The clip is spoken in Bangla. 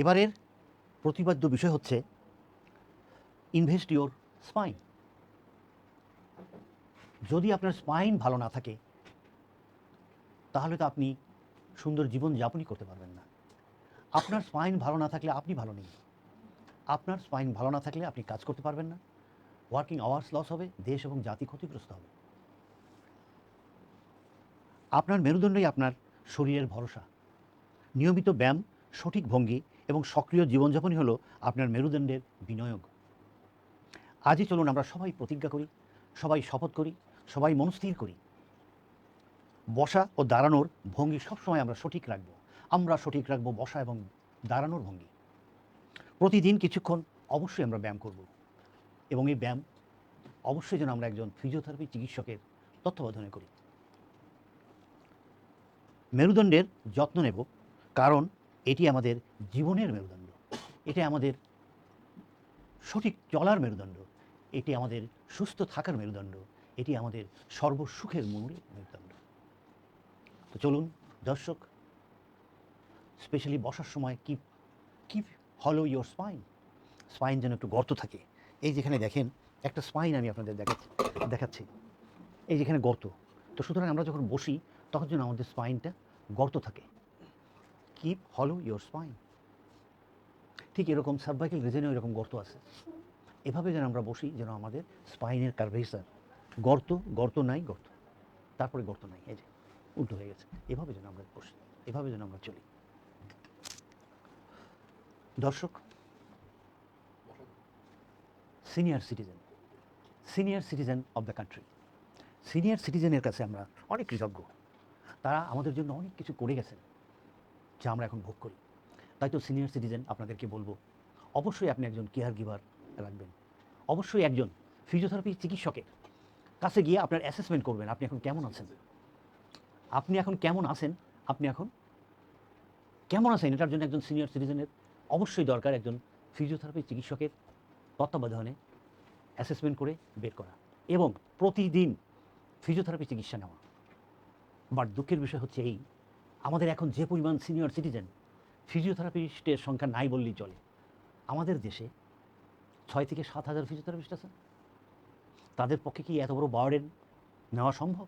এবারের প্রতিপাদ্য বিষয় হচ্ছে ইনভেস্ট ইওর স্পাইন। যদি আপনার স্পাইন ভালো না থাকে তাহলে তো আপনি সুন্দর জীবন যাপনই করতে পারবেন না। আপনার স্পাইন ভালো না থাকলে আপনি ভালো নেই। আপনার স্পাইন ভালো না থাকলে আপনি কাজ করতে পারবেন না, ওয়ার্কিং আওয়ার্স লস হবে, দেশ এবং জাতি ক্ষতিগ্রস্ত হবে। আপনার মেরুদণ্ডই আপনার শরীরের ভরসা। নিয়মিত ব্যায়াম, সঠিক ভঙ্গি এবং সক্রিয় জীবনযাপনই হলো আপনার মেরুদণ্ডের বিনিয়োগ। আজই চলুন আমরা সবাই প্রতিজ্ঞা করি, সবাই শপথ করি, সবাই মনস্থির করি, বসা ও দাঁড়ানোর ভঙ্গি সবসময় আমরা সঠিক রাখবো। আমরা সঠিক রাখবো বসা এবং দাঁড়ানোর ভঙ্গি। প্রতিদিন কিছুক্ষণ অবশ্যই আমরা ব্যায়াম করব, এবং এই ব্যায়াম অবশ্যই যেন আমরা একজন ফিজিওথেরাপি চিকিৎসকের তত্ত্বাবধানে করি। মেরুদণ্ডের যত্ন নেব, কারণ এটি আমাদের জীবনের মেরুদণ্ড, এটি আমাদের সঠিক চলার মেরুদণ্ড, এটি আমাদের সুস্থ থাকার মেরুদণ্ড, এটি আমাদের সর্বসুখের মূল মেরুদণ্ড। তো চলুন দর্শক, স্পেশালি বসার সময় কিপ হলো ইওর স্পাইন। স্পাইন যেন একটু গর্ত থাকে। এই যেখানে দেখেন একটা স্পাইন আমি আপনাদের দেখাচ্ছি, এই যেখানে গর্ত। তো সুতরাং আমরা যখন বসি তখন যেন আমাদের স্পাইনটা গর্ত থাকে। কিপ হলো ইওর স্পাইন। ঠিক এরকম সার্ভাইকাল রিজনেও এরকম গর্ত আছে। এভাবে যেন আমরা বসি যেন আমাদের স্পাইনের কার্ভেচার গর্ত নাই, গর্ত, তারপরে গর্ত নাই, এই যে উল্টো হয়ে গেছে। এভাবে যেন আমরা বসি, এভাবে যেন আমরা চলি। দর্শক, senior citizen of the country, senior সিটিজেনের কাছে আমরা অনেক কৃতজ্ঞ। তারা আমাদের জন্য অনেক কিছু করে গেছেন যা আমরা এখন ভোগ করি। তাই তো সিনিয়র সিটিজেন আপনাদেরকে বলবো, অবশ্যই আপনি একজন কেয়ার গিভার রাখবেন। অবশ্যই একজন ফিজিওথেরাপি চিকিৎসকের কাছে গিয়ে আপনার অ্যাসেসমেন্ট করবেন, আপনি এখন কেমন আছেন, আপনি এখন কেমন আছেন, আপনি এখন কেমন আছেন। এটার জন্য একজন সিনিয়র সিটিজেনের অবশ্যই দরকার একজন ফিজিওথেরাপি চিকিৎসকের তত্ত্বাবধানে অ্যাসেসমেন্ট করে বের করা এবং প্রতিদিন ফিজিওথেরাপি চিকিৎসা নেওয়া। বাট দুঃখের বিষয় হচ্ছে এই, আমাদের এখন যে পরিমাণ সিনিয়র সিটিজেন, ফিজিওথেরাপিস্টের সংখ্যা নাই বললেই চলে। আমাদের দেশে 6 থেকে 7 হাজার ফিজিওথেরাপিস্ট আছে। তাদের পক্ষে কি এত বড় বার্ডেন নেওয়া সম্ভব?